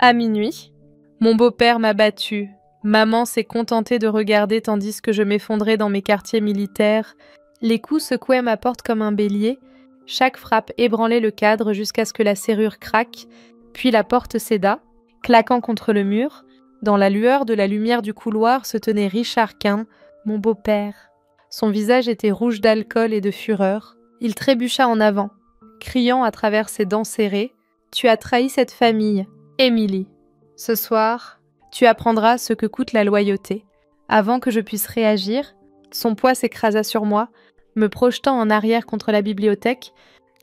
À minuit, mon beau-père m'a battue. Maman s'est contentée de regarder tandis que je m'effondrais dans mes quartiers militaires. Les coups secouaient ma porte comme un bélier. Chaque frappe ébranlait le cadre jusqu'à ce que la serrure craque, puis la porte céda, claquant contre le mur. Dans la lueur de la lumière du couloir se tenait Richard Quint, mon beau-père. Son visage était rouge d'alcool et de fureur. Il trébucha en avant, criant à travers ses dents serrées « Tu as trahi cette famille, Émilie. Ce soir, tu apprendras ce que coûte la loyauté. » Avant que je puisse réagir, son poids s'écrasa sur moi, me projetant en arrière contre la bibliothèque.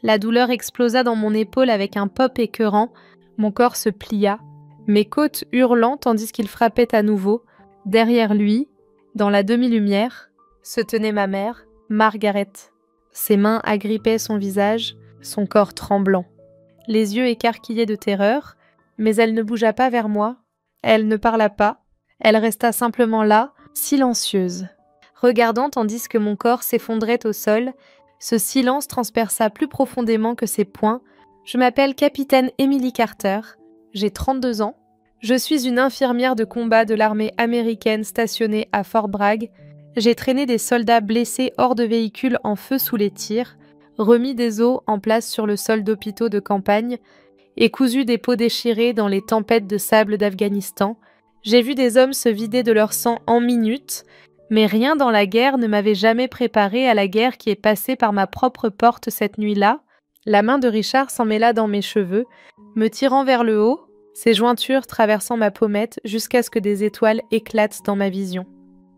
La douleur explosa dans mon épaule avec un pop écœurant. Mon corps se plia, mes côtes hurlant tandis qu'il frappait à nouveau. Derrière lui, dans la demi-lumière, se tenait ma mère, Margaret. Ses mains agrippaient son visage, son corps tremblant. Les yeux écarquillés de terreur, mais elle ne bougea pas vers moi. Elle ne parla pas. Elle resta simplement là, silencieuse. Regardant tandis que mon corps s'effondrait au sol, ce silence transperça plus profondément que ses poings. Je m'appelle Capitaine Emily Carter. J'ai 32 ans. Je suis une infirmière de combat de l'armée américaine stationnée à Fort Bragg. J'ai traîné des soldats blessés hors de véhicules en feu sous les tirs, remis des os en place sur le sol d'hôpitaux de campagne et cousu des peaux déchirées dans les tempêtes de sable d'Afghanistan. J'ai vu des hommes se vider de leur sang en minutes, mais rien dans la guerre ne m'avait jamais préparé à la guerre qui est passée par ma propre porte cette nuit-là. La main de Richard s'en mêla dans mes cheveux, me tirant vers le haut, ses jointures traversant ma pommette jusqu'à ce que des étoiles éclatent dans ma vision.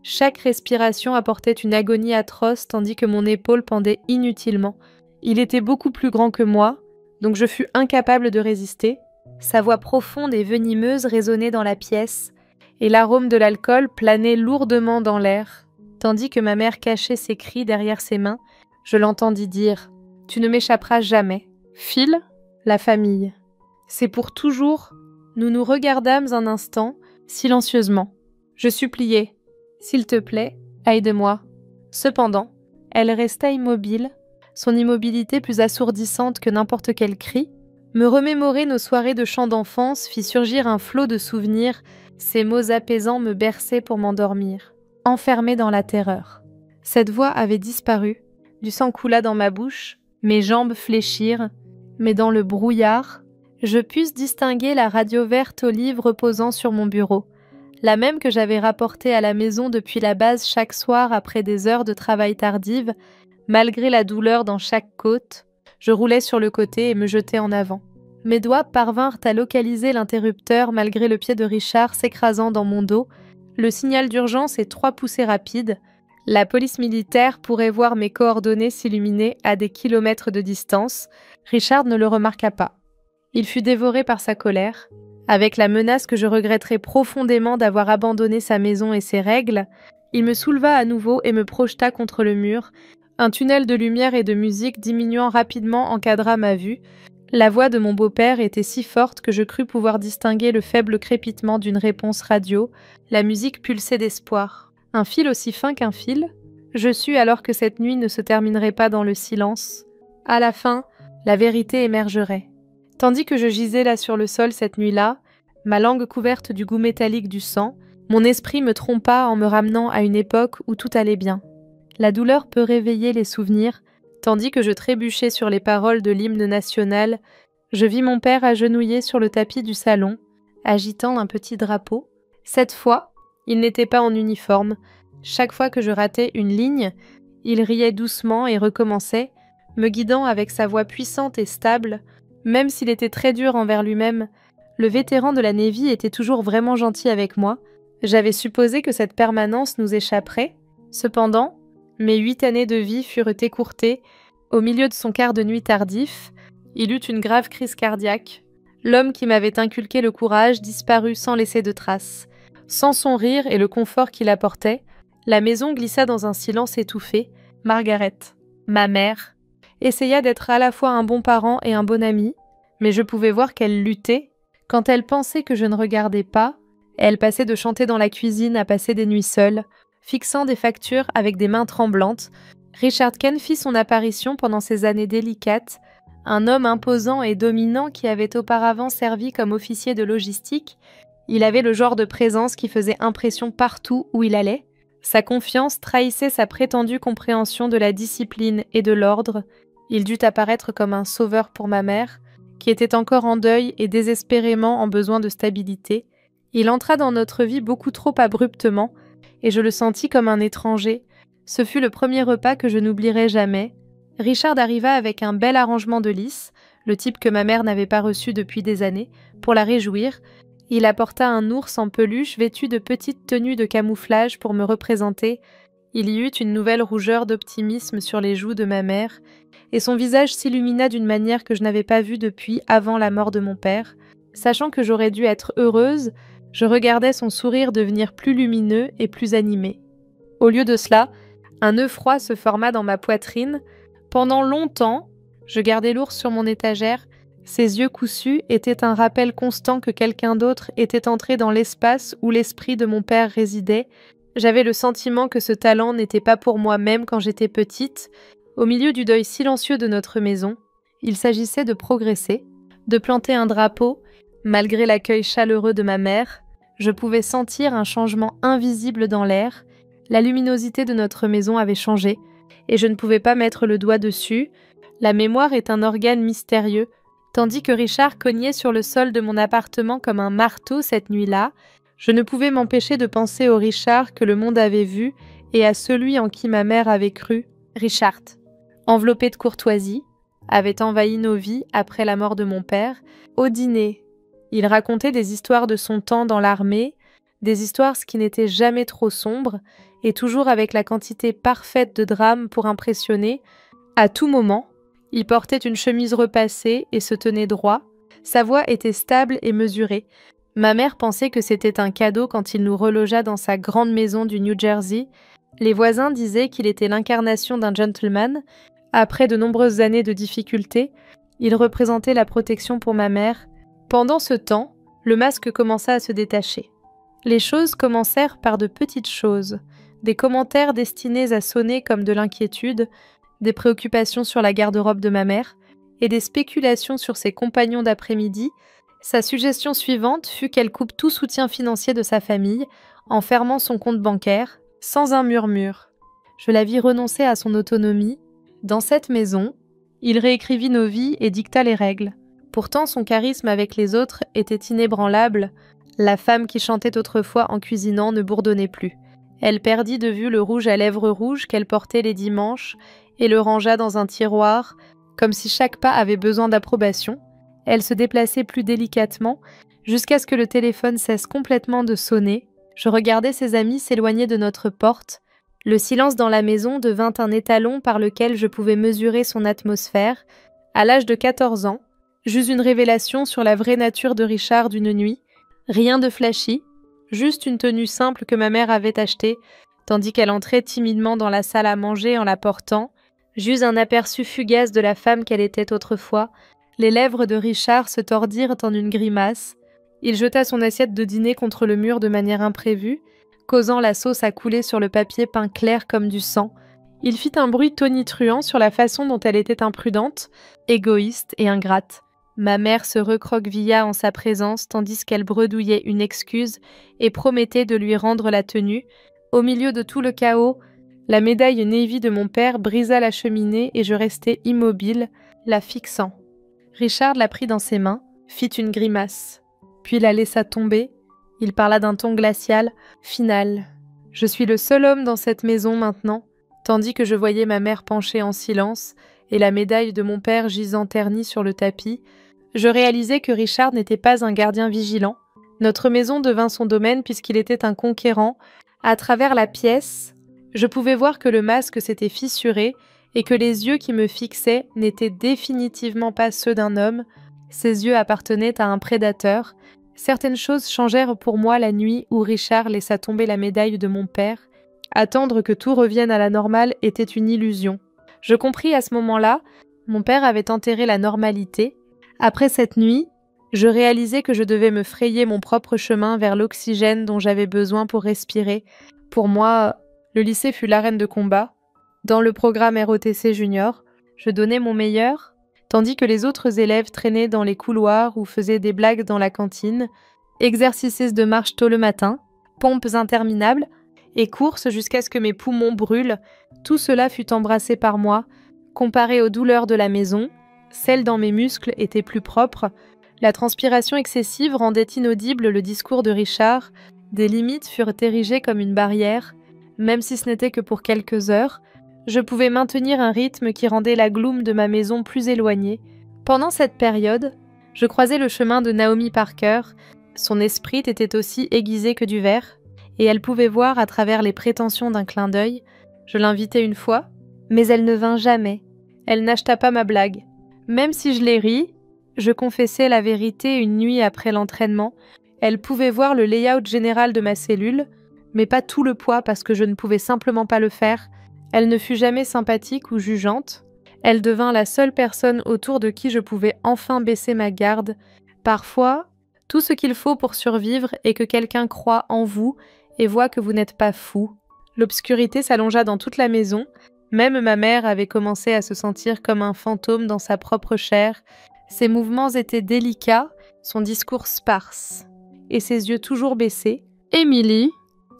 Chaque respiration apportait une agonie atroce tandis que mon épaule pendait inutilement. Il était beaucoup plus grand que moi, donc je fus incapable de résister. Sa voix profonde et venimeuse résonnait dans la pièce, et l'arôme de l'alcool planait lourdement dans l'air. Tandis que ma mère cachait ses cris derrière ses mains, je l'entendis dire « Tu ne m'échapperas jamais. Phil, la famille. » C'est pour toujours. Nous nous regardâmes un instant, silencieusement. Je suppliai « S'il te plaît, aide-moi. » Cependant, elle resta immobile, son immobilité plus assourdissante que n'importe quel cri. Me remémorer nos soirées de chants d'enfance fit surgir un flot de souvenirs. Ces mots apaisants me berçaient pour m'endormir, enfermée dans la terreur. Cette voix avait disparu, du sang coula dans ma bouche, mes jambes fléchirent, mais dans le brouillard, je pus distinguer la radio verte olive reposant sur mon bureau, la même que j'avais rapportée à la maison depuis la base chaque soir après des heures de travail tardive. Malgré la douleur dans chaque côte, je roulais sur le côté et me jetais en avant. Mes doigts parvinrent à localiser l'interrupteur malgré le pied de Richard s'écrasant dans mon dos. Le signal d'urgence est 3 poussées rapides. La police militaire pourrait voir mes coordonnées s'illuminer à des kilomètres de distance. Richard ne le remarqua pas. Il fut dévoré par sa colère. Avec la menace que je regretterais profondément d'avoir abandonné sa maison et ses règles, il me souleva à nouveau et me projeta contre le mur. Un tunnel de lumière et de musique diminuant rapidement encadra ma vue. La voix de mon beau-père était si forte que je crus pouvoir distinguer le faible crépitement d'une réponse radio. La musique pulsait d'espoir. Un fil aussi fin qu'un fil. Je sus alors que cette nuit ne se terminerait pas dans le silence. À la fin, la vérité émergerait. Tandis que je gisais là sur le sol cette nuit-là, ma langue couverte du goût métallique du sang, mon esprit me trompa en me ramenant à une époque où tout allait bien. La douleur peut réveiller les souvenirs. Tandis que je trébuchais sur les paroles de l'hymne national, je vis mon père agenouillé sur le tapis du salon, agitant un petit drapeau. Cette fois, il n'était pas en uniforme. Chaque fois que je ratais une ligne, il riait doucement et recommençait, me guidant avec sa voix puissante et stable. Même s'il était très dur envers lui-même, le vétéran de la Navy était toujours vraiment gentil avec moi. J'avais supposé que cette permanence nous échapperait. Cependant, mes 8 années de vie furent écourtées. Au milieu de son quart de nuit tardif, il eut une grave crise cardiaque. L'homme qui m'avait inculqué le courage disparut sans laisser de traces. Sans son rire et le confort qu'il apportait, la maison glissa dans un silence étouffé. Margaret, ma mère, essaya d'être à la fois un bon parent et un bon ami, mais je pouvais voir qu'elle luttait. Quand elle pensait que je ne regardais pas, elle passait de chanter dans la cuisine à passer des nuits seule, fixant des factures avec des mains tremblantes. Richard Quint fit son apparition pendant ces années délicates, un homme imposant et dominant qui avait auparavant servi comme officier de logistique. Il avait le genre de présence qui faisait impression partout où il allait. Sa confiance trahissait sa prétendue compréhension de la discipline et de l'ordre. Il dut apparaître comme un sauveur pour ma mère, qui était encore en deuil et désespérément en besoin de stabilité. Il entra dans notre vie beaucoup trop abruptement, et je le sentis comme un étranger. Ce fut le premier repas que je n'oublierai jamais. Richard arriva avec un bel arrangement de lys, le type que ma mère n'avait pas reçu depuis des années, pour la réjouir. Il apporta un ours en peluche vêtu de petites tenues de camouflage pour me représenter. Il y eut une nouvelle rougeur d'optimisme sur les joues de ma mère, et son visage s'illumina d'une manière que je n'avais pas vue depuis avant la mort de mon père. Sachant que j'aurais dû être heureuse, je regardais son sourire devenir plus lumineux et plus animé. Au lieu de cela, un nœud froid se forma dans ma poitrine. Pendant longtemps, je gardai l'ours sur mon étagère. Ses yeux cousus étaient un rappel constant que quelqu'un d'autre était entré dans l'espace où l'esprit de mon père résidait. J'avais le sentiment que ce talent n'était pas pour moi-même quand j'étais petite. Au milieu du deuil silencieux de notre maison, il s'agissait de progresser, de planter un drapeau. Malgré l'accueil chaleureux de ma mère, je pouvais sentir un changement invisible dans l'air. La luminosité de notre maison avait changé, et je ne pouvais pas mettre le doigt dessus. La mémoire est un organe mystérieux. Tandis que Richard cognait sur le sol de mon appartement comme un marteau cette nuit-là, je ne pouvais m'empêcher de penser au Richard que le monde avait vu et à celui en qui ma mère avait cru. Richard, enveloppé de courtoisie, avait envahi nos vies après la mort de mon père. Au dîner, il racontait des histoires de son temps dans l'armée, des histoires qui n'étaient jamais trop sombres, et toujours avec la quantité parfaite de drame pour impressionner. À tout moment, il portait une chemise repassée et se tenait droit. Sa voix était stable et mesurée. Ma mère pensait que c'était un cadeau quand il nous relogea dans sa grande maison du New Jersey. Les voisins disaient qu'il était l'incarnation d'un gentleman. Après de nombreuses années de difficultés, il représentait la protection pour ma mère. Pendant ce temps, le masque commença à se détacher. Les choses commencèrent par de petites choses, des commentaires destinés à sonner comme de l'inquiétude, des préoccupations sur la garde-robe de ma mère, et des spéculations sur ses compagnons d'après-midi. Sa suggestion suivante fut qu'elle coupe tout soutien financier de sa famille, en fermant son compte bancaire, sans un murmure. Je la vis renoncer à son autonomie. Dans cette maison, il réécrivit nos vies et dicta les règles. Pourtant, son charisme avec les autres était inébranlable. La femme qui chantait autrefois en cuisinant ne bourdonnait plus. Elle perdit de vue le rouge à lèvres rouges qu'elle portait les dimanches et le rangea dans un tiroir, comme si chaque pas avait besoin d'approbation. Elle se déplaçait plus délicatement, jusqu'à ce que le téléphone cesse complètement de sonner. Je regardais ses amis s'éloigner de notre porte. Le silence dans la maison devint un étalon par lequel je pouvais mesurer son atmosphère. À l'âge de 14 ans, j'eus une révélation sur la vraie nature de Richard d'une nuit. Rien de flashy, juste une tenue simple que ma mère avait achetée, tandis qu'elle entrait timidement dans la salle à manger en la portant. J'eus un aperçu fugace de la femme qu'elle était autrefois. Les lèvres de Richard se tordirent en une grimace. Il jeta son assiette de dîner contre le mur de manière imprévue, causant la sauce à couler sur le papier peint clair comme du sang. Il fit un bruit tonitruant sur la façon dont elle était imprudente, égoïste et ingrate. Ma mère se recroquevilla en sa présence tandis qu'elle bredouillait une excuse et promettait de lui rendre la tenue. Au milieu de tout le chaos, la médaille navy de mon père brisa la cheminée et je restai immobile, la fixant. Richard la prit dans ses mains, fit une grimace, puis la laissa tomber. Il parla d'un ton glacial, final. « Je suis le seul homme dans cette maison maintenant », tandis que je voyais ma mère penchée en silence et la médaille de mon père gisant ternie sur le tapis. Je réalisais que Richard n'était pas un gardien vigilant. Notre maison devint son domaine puisqu'il était un conquérant. À travers la pièce, je pouvais voir que le masque s'était fissuré et que les yeux qui me fixaient n'étaient définitivement pas ceux d'un homme. Ses yeux appartenaient à un prédateur. Certaines choses changèrent pour moi la nuit où Richard laissa tomber la médaille de mon père. Attendre que tout revienne à la normale était une illusion. Je compris à ce moment-là, mon père avait enterré la normalité. Après cette nuit, je réalisais que je devais me frayer mon propre chemin vers l'oxygène dont j'avais besoin pour respirer. Pour moi, le lycée fut l'arène de combat. Dans le programme ROTC Junior, je donnais mon meilleur. tandis que les autres élèves traînaient dans les couloirs ou faisaient des blagues dans la cantine, exercices de marche tôt le matin, pompes interminables et courses jusqu'à ce que mes poumons brûlent, tout cela fut embrassé par moi, comparé aux douleurs de la maison, celles dans mes muscles étaient plus propres, la transpiration excessive rendait inaudible le discours de Richard, des limites furent érigées comme une barrière, même si ce n'était que pour quelques heures, je pouvais maintenir un rythme qui rendait la gloom de ma maison plus éloignée. Pendant cette période, je croisais le chemin de Naomi Parker, son esprit était aussi aiguisé que du verre, et elle pouvait voir à travers les prétentions d'un clin d'œil. Je l'invitai une fois, mais elle ne vint jamais. Elle n'acheta pas ma blague. Même si je les ris, je confessais la vérité une nuit après l'entraînement. Elle pouvait voir le layout général de ma cellule, mais pas tout le poids parce que je ne pouvais simplement pas le faire. Elle ne fut jamais sympathique ou jugeante. Elle devint la seule personne autour de qui je pouvais enfin baisser ma garde. Parfois, tout ce qu'il faut pour survivre est que quelqu'un croie en vous et voit que vous n'êtes pas fou. L'obscurité s'allongea dans toute la maison. Même ma mère avait commencé à se sentir comme un fantôme dans sa propre chair. Ses mouvements étaient délicats, son discours sparse, et ses yeux toujours baissés. « Émilie,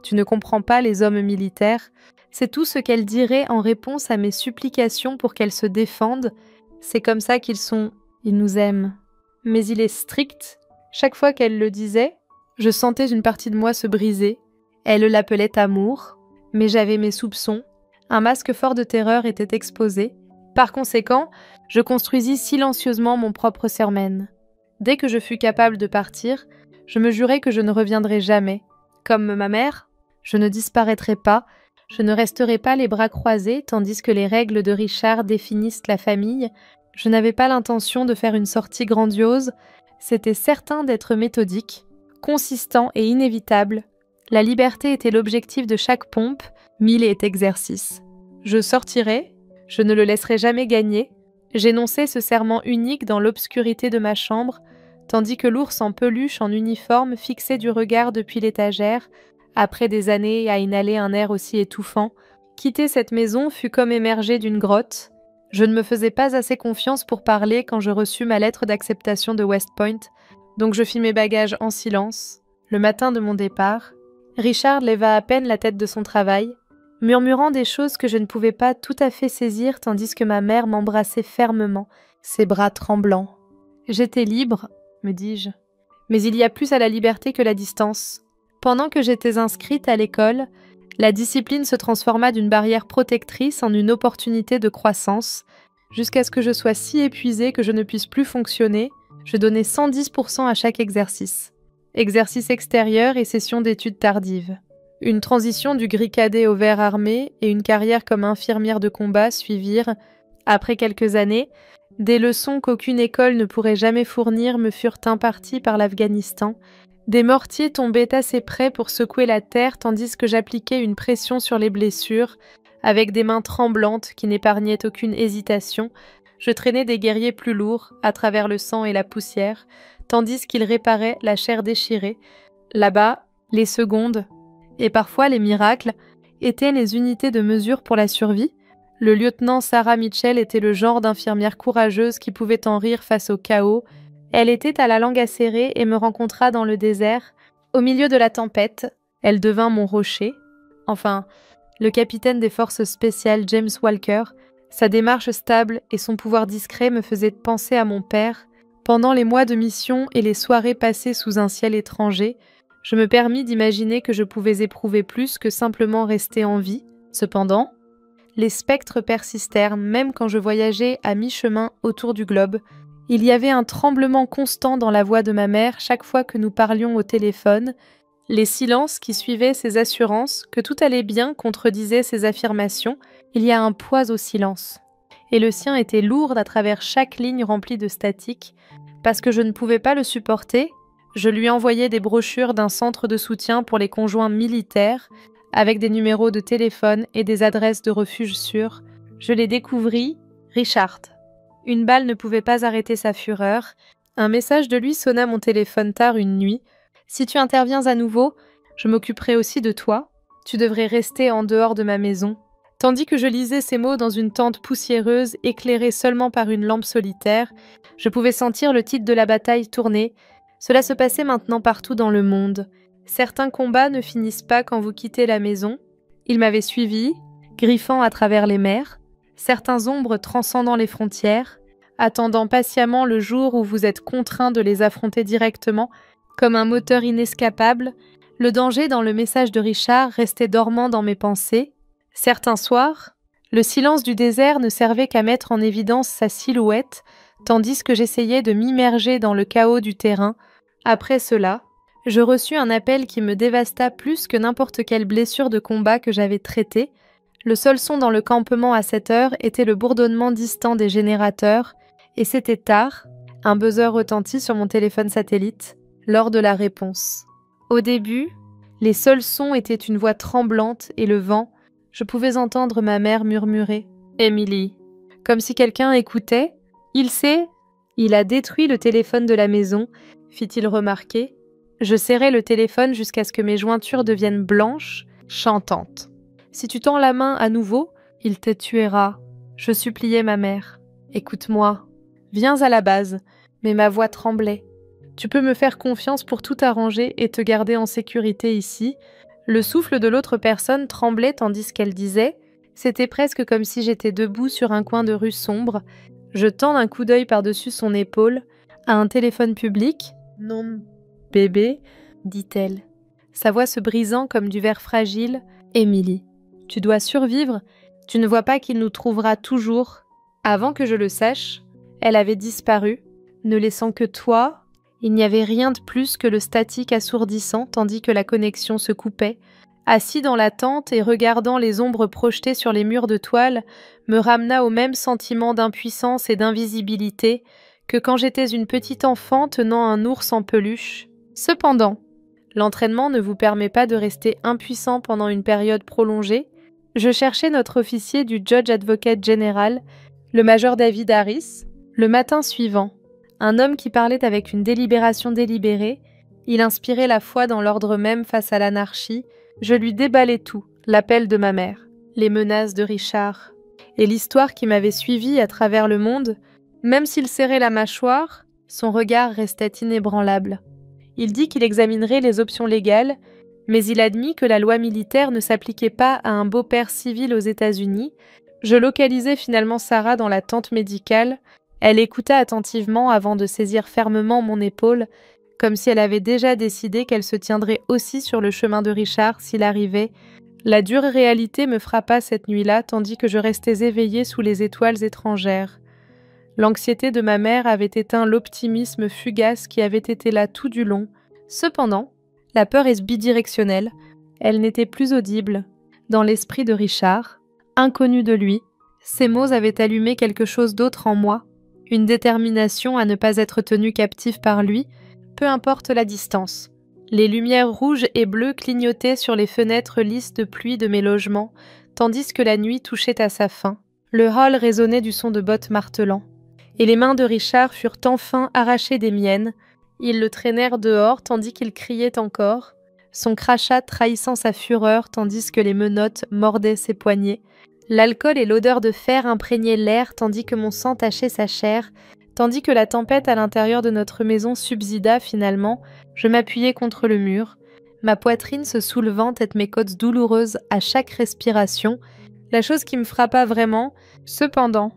tu ne comprends pas les hommes militaires. C'est tout ce qu'elle dirait en réponse à mes supplications pour qu'elle se défende. C'est comme ça qu'ils sont. Ils nous aiment. Mais il est strict. » Chaque fois qu'elle le disait, je sentais une partie de moi se briser. Elle l'appelait amour, mais j'avais mes soupçons. Un masque fort de terreur était exposé. Par conséquent, je construisis silencieusement mon propre sermon. Dès que je fus capable de partir, je me jurai que je ne reviendrai jamais. Comme ma mère, je ne disparaîtrai pas, je ne resterai pas les bras croisés tandis que les règles de Richard définissent la famille. Je n'avais pas l'intention de faire une sortie grandiose, c'était certain d'être méthodique, consistant et inévitable. La liberté était l'objectif de chaque pompe, mille et exercice. Je sortirai, je ne le laisserai jamais gagner. J'énonçai ce serment unique dans l'obscurité de ma chambre, tandis que l'ours en peluche en uniforme fixait du regard depuis l'étagère, après des années à inhaler un air aussi étouffant. Quitter cette maison fut comme émerger d'une grotte. Je ne me faisais pas assez confiance pour parler quand je reçus ma lettre d'acceptation de West Point, donc je fis mes bagages en silence. Le matin de mon départ, Richard leva à peine la tête de son travail, murmurant des choses que je ne pouvais pas tout à fait saisir tandis que ma mère m'embrassait fermement, ses bras tremblants. « J'étais libre, me dis-je, mais il y a plus à la liberté que la distance. Pendant que j'étais inscrite à l'école, la discipline se transforma d'une barrière protectrice en une opportunité de croissance, jusqu'à ce que je sois si épuisée que je ne puisse plus fonctionner. Je donnais 110% à chaque exercice. Exercice extérieur et session d'études tardives. Une transition du gris cadet au vert armé et une carrière comme infirmière de combat suivirent. Après quelques années, des leçons qu'aucune école ne pourrait jamais fournir me furent imparties par l'Afghanistan. Des mortiers tombaient assez près pour secouer la terre tandis que j'appliquais une pression sur les blessures. Avec des mains tremblantes qui n'épargnaient aucune hésitation, je traînais des guerriers plus lourds à travers le sang et la poussière, tandis qu'ils réparaient la chair déchirée. Là-bas, les secondes, et parfois les miracles, étaient les unités de mesure pour la survie. Le lieutenant Sarah Mitchell était le genre d'infirmière courageuse qui pouvait en rire face au chaos. Elle était à la langue acérée et me rencontra dans le désert. Au milieu de la tempête, elle devint mon rocher. Enfin, le capitaine des forces spéciales James Walker, sa démarche stable et son pouvoir discret me faisaient penser à mon père. Pendant les mois de mission et les soirées passées sous un ciel étranger, je me permis d'imaginer que je pouvais éprouver plus que simplement rester en vie. Cependant, les spectres persistèrent même quand je voyageais à mi-chemin autour du globe. Il y avait un tremblement constant dans la voix de ma mère chaque fois que nous parlions au téléphone. Les silences qui suivaient ses assurances que tout allait bien contredisaient ses affirmations. Il y a un poids au silence. Et le sien était lourd à travers chaque ligne remplie de statique. Parce que je ne pouvais pas le supporter, je lui envoyais des brochures d'un centre de soutien pour les conjoints militaires, avec des numéros de téléphone et des adresses de refuge sûrs. Je les découvris, Richard. Une balle ne pouvait pas arrêter sa fureur. Un message de lui sonna mon téléphone tard une nuit. « Si tu interviens à nouveau, je m'occuperai aussi de toi. Tu devrais rester en dehors de ma maison. » Tandis que je lisais ces mots dans une tente poussiéreuse, éclairée seulement par une lampe solitaire, je pouvais sentir le titre de la bataille tourner. Cela se passait maintenant partout dans le monde. Certains combats ne finissent pas quand vous quittez la maison. Ils m'avaient suivi, griffant à travers les mers. Certains ombres transcendant les frontières, attendant patiemment le jour où vous êtes contraint de les affronter directement, comme un moteur inescapable. Le danger dans le message de Richard restait dormant dans mes pensées. Certains soirs, le silence du désert ne servait qu'à mettre en évidence sa silhouette, tandis que j'essayais de m'immerger dans le chaos du terrain. Après cela, je reçus un appel qui me dévasta plus que n'importe quelle blessure de combat que j'avais traitée. Le seul son dans le campement à cette heure était le bourdonnement distant des générateurs, et c'était tard, un buzzer retentit sur mon téléphone satellite, lors de la réponse. Au début, les seuls sons étaient une voix tremblante et le vent. Je pouvais entendre ma mère murmurer « Emily », comme si quelqu'un écoutait. « Il sait, il a détruit le téléphone de la maison », fit-il remarquer. Je serrai le téléphone jusqu'à ce que mes jointures deviennent blanches, chantantes. « Si tu tends la main à nouveau, il te tuera. » Je suppliais ma mère. « Écoute-moi. Viens à la base. » Mais ma voix tremblait. « Tu peux me faire confiance pour tout arranger et te garder en sécurité ici. » Le souffle de l'autre personne tremblait tandis qu'elle disait « C'était presque comme si j'étais debout sur un coin de rue sombre. » Jetant un coup d'œil par-dessus son épaule à un téléphone public. « Non, bébé, » dit-elle, sa voix se brisant comme du verre fragile. « Emily, tu dois survivre. Tu ne vois pas qu'il nous trouvera toujours. » Avant que je le sache, elle avait disparu, ne laissant que toi. Il n'y avait rien de plus que le statique assourdissant tandis que la connexion se coupait. Assis dans la tente et regardant les ombres projetées sur les murs de toile, me ramena au même sentiment d'impuissance et d'invisibilité que quand j'étais une petite enfant tenant un ours en peluche. Cependant, l'entraînement ne vous permet pas de rester impuissant pendant une période prolongée. Je cherchais notre officier du Judge Advocate Général, le major David Harris, le matin suivant. Un homme qui parlait avec une délibération délibérée. Il inspirait la foi dans l'ordre même face à l'anarchie. Je lui déballai tout, l'appel de ma mère, les menaces de Richard, et l'histoire qui m'avait suivie à travers le monde. Même s'il serrait la mâchoire, son regard restait inébranlable. Il dit qu'il examinerait les options légales, mais il admit que la loi militaire ne s'appliquait pas à un beau-père civil aux États-Unis. Je localisai finalement Sarah dans la tente médicale. Elle écouta attentivement avant de saisir fermement mon épaule, comme si elle avait déjà décidé qu'elle se tiendrait aussi sur le chemin de Richard s'il arrivait. La dure réalité me frappa cette nuit-là, tandis que je restais éveillée sous les étoiles étrangères. L'anxiété de ma mère avait éteint l'optimisme fugace qui avait été là tout du long. Cependant, la peur est bidirectionnelle. Elle n'était plus audible. Dans l'esprit de Richard, inconnu de lui, ces mots avaient allumé quelque chose d'autre en moi. Une détermination à ne pas être tenue captive par lui, peu importe la distance. Les lumières rouges et bleues clignotaient sur les fenêtres lisses de pluie de mes logements, tandis que la nuit touchait à sa fin. Le hall résonnait du son de bottes martelant. Et les mains de Richard furent enfin arrachées des miennes. Ils le traînèrent dehors tandis qu'il criait encore, son crachat trahissant sa fureur tandis que les menottes mordaient ses poignets. L'alcool et l'odeur de fer imprégnaient l'air tandis que mon sang tachait sa chair, tandis que la tempête à l'intérieur de notre maison subsida finalement. Je m'appuyais contre le mur, ma poitrine se soulevant et mes côtes douloureuses à chaque respiration. La chose qui me frappa vraiment, cependant,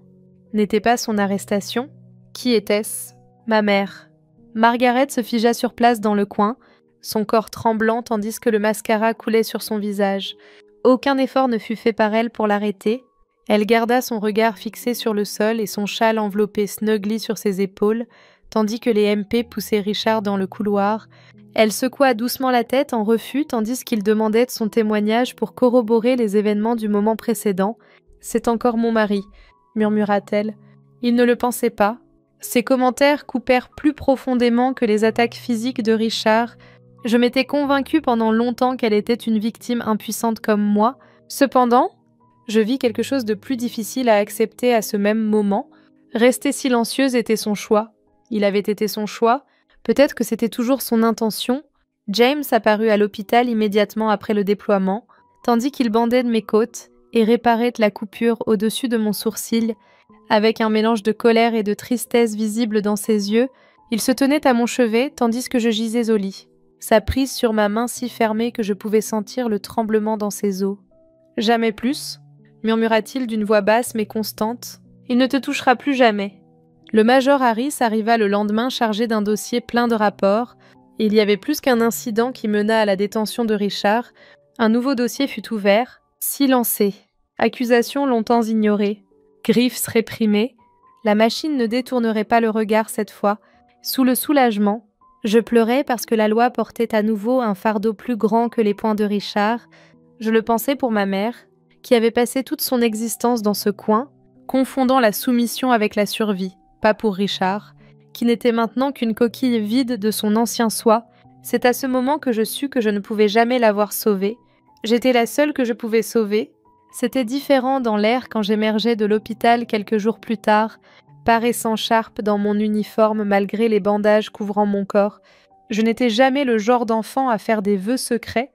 n'était pas son arrestation. Qui était-ce? Ma mère. Margaret se figea sur place dans le coin, son corps tremblant tandis que le mascara coulait sur son visage. Aucun effort ne fut fait par elle pour l'arrêter. Elle garda son regard fixé sur le sol et son châle enveloppé snugly sur ses épaules, tandis que les MP poussaient Richard dans le couloir. Elle secoua doucement la tête en refus tandis qu'il demandait son témoignage pour corroborer les événements du moment précédent. « C'est encore mon mari », murmura-t-elle. Il ne le pensait pas. Ses commentaires coupèrent plus profondément que les attaques physiques de Richard. Je m'étais convaincue pendant longtemps qu'elle était une victime impuissante comme moi. Cependant, je vis quelque chose de plus difficile à accepter à ce même moment. Rester silencieuse était son choix. Il avait été son choix. Peut-être que c'était toujours son intention. James apparut à l'hôpital immédiatement après le déploiement. Tandis qu'il bandait de mes côtes, et réparait la coupure au-dessus de mon sourcil, avec un mélange de colère et de tristesse visible dans ses yeux. Il se tenait à mon chevet tandis que je gisais au lit, sa prise sur ma main si fermée que je pouvais sentir le tremblement dans ses os. « Jamais plus » murmura-t-il d'une voix basse mais constante. « Il ne te touchera plus jamais. » Le major Harris arriva le lendemain chargé d'un dossier plein de rapports. Il y avait plus qu'un incident qui mena à la détention de Richard. Un nouveau dossier fut ouvert, silencé, accusations longtemps ignorées, griefs réprimés. La machine ne détournerait pas le regard cette fois. Sous le soulagement, je pleurais parce que la loi portait à nouveau un fardeau plus grand que les poings de Richard. Je le pensais pour ma mère, qui avait passé toute son existence dans ce coin, confondant la soumission avec la survie, pas pour Richard, qui n'était maintenant qu'une coquille vide de son ancien soi. C'est à ce moment que je sus que je ne pouvais jamais l'avoir sauvé. J'étais la seule que je pouvais sauver. C'était différent dans l'air quand j'émergeais de l'hôpital quelques jours plus tard, paraissant sharp dans mon uniforme malgré les bandages couvrant mon corps. Je n'étais jamais le genre d'enfant à faire des vœux secrets.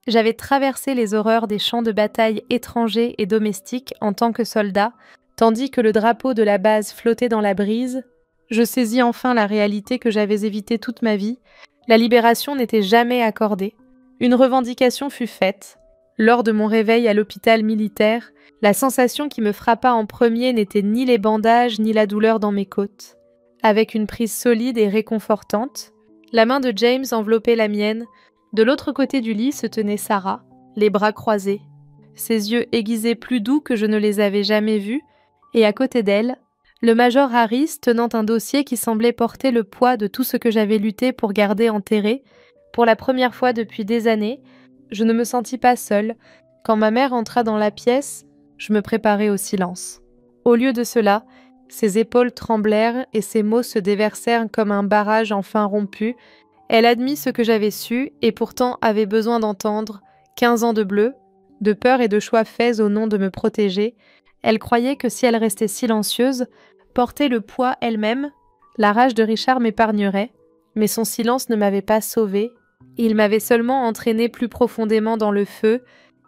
J'avais traversé les horreurs des champs de bataille étrangers et domestiques en tant que soldat, tandis que le drapeau de la base flottait dans la brise. Je saisis enfin la réalité que j'avais évitée toute ma vie. La libération n'était jamais accordée. Une revendication fut faite. Lors de mon réveil à l'hôpital militaire, la sensation qui me frappa en premier n'était ni les bandages ni la douleur dans mes côtes. Avec une prise solide et réconfortante, la main de James enveloppait la mienne. De l'autre côté du lit se tenait Sarah, les bras croisés, ses yeux aiguisés plus doux que je ne les avais jamais vus, et à côté d'elle, le major Harris tenant un dossier qui semblait porter le poids de tout ce que j'avais lutté pour garder enterré. Pour la première fois depuis des années, je ne me sentis pas seule. Quand ma mère entra dans la pièce, je me préparais au silence. Au lieu de cela, ses épaules tremblèrent et ses mots se déversèrent comme un barrage enfin rompu. Elle admit ce que j'avais su et pourtant avait besoin d'entendre 15 ans de bleu, de peur et de choix faits au nom de me protéger. Elle croyait que si elle restait silencieuse, porter le poids elle-même, la rage de Richard m'épargnerait, mais son silence ne m'avait pas sauvée. Il m'avait seulement entraîné plus profondément dans le feu.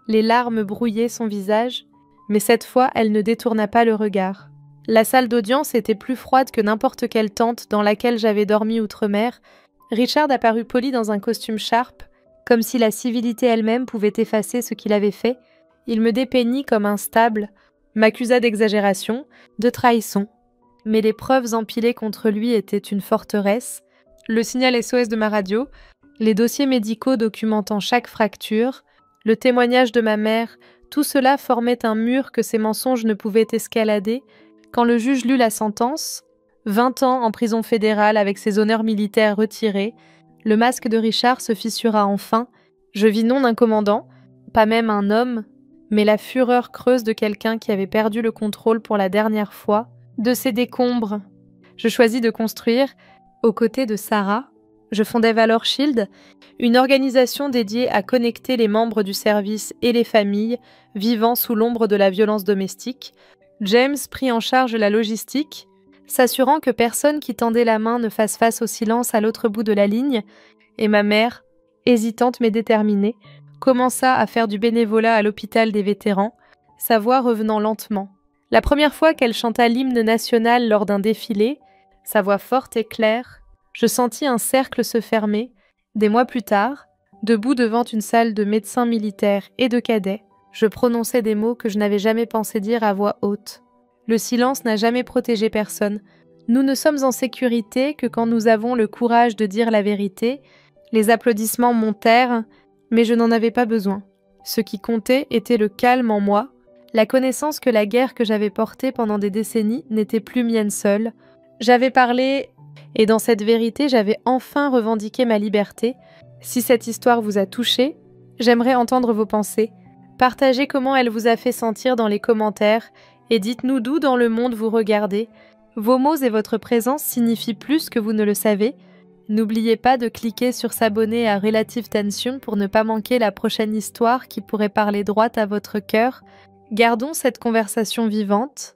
Les larmes brouillaient son visage, mais cette fois elle ne détourna pas le regard. La salle d'audience était plus froide que n'importe quelle tente dans laquelle j'avais dormi outre-mer. Richard apparut poli dans un costume sharp, comme si la civilité elle-même pouvait effacer ce qu'il avait fait. Il me dépeignit comme instable, m'accusa d'exagération, de trahison. Mais les preuves empilées contre lui étaient une forteresse. Le signal SOS de ma radio, les dossiers médicaux documentant chaque fracture, le témoignage de ma mère, tout cela formait un mur que ses mensonges ne pouvaient escalader. Quand le juge lut la sentence, 20 ans en prison fédérale avec ses honneurs militaires retirés, le masque de Richard se fissura enfin. Je vis non un commandant, pas même un homme, mais la fureur creuse de quelqu'un qui avait perdu le contrôle pour la dernière fois. De ces décombres, je choisis de construire, aux côtés de Sarah, je fondai Valor Shield, une organisation dédiée à connecter les membres du service et les familles vivant sous l'ombre de la violence domestique. James prit en charge la logistique, s'assurant que personne qui tendait la main ne fasse face au silence à l'autre bout de la ligne, et ma mère, hésitante mais déterminée, commença à faire du bénévolat à l'hôpital des vétérans, sa voix revenant lentement. La première fois qu'elle chanta l'hymne national lors d'un défilé, sa voix forte et claire, je sentis un cercle se fermer. Des mois plus tard, debout devant une salle de médecins militaires et de cadets, je prononçais des mots que je n'avais jamais pensé dire à voix haute. Le silence n'a jamais protégé personne. Nous ne sommes en sécurité que quand nous avons le courage de dire la vérité. Les applaudissements montèrent, mais je n'en avais pas besoin. Ce qui comptait était le calme en moi, la connaissance que la guerre que j'avais portée pendant des décennies n'était plus mienne seule. J'avais parlé, et dans cette vérité, j'avais enfin revendiqué ma liberté. Si cette histoire vous a touché, j'aimerais entendre vos pensées. Partagez comment elle vous a fait sentir dans les commentaires et dites-nous d'où dans le monde vous regardez. Vos mots et votre présence signifient plus que vous ne le savez. N'oubliez pas de cliquer sur s'abonner à Relative Tension pour ne pas manquer la prochaine histoire qui pourrait parler droit à votre cœur. Gardons cette conversation vivante.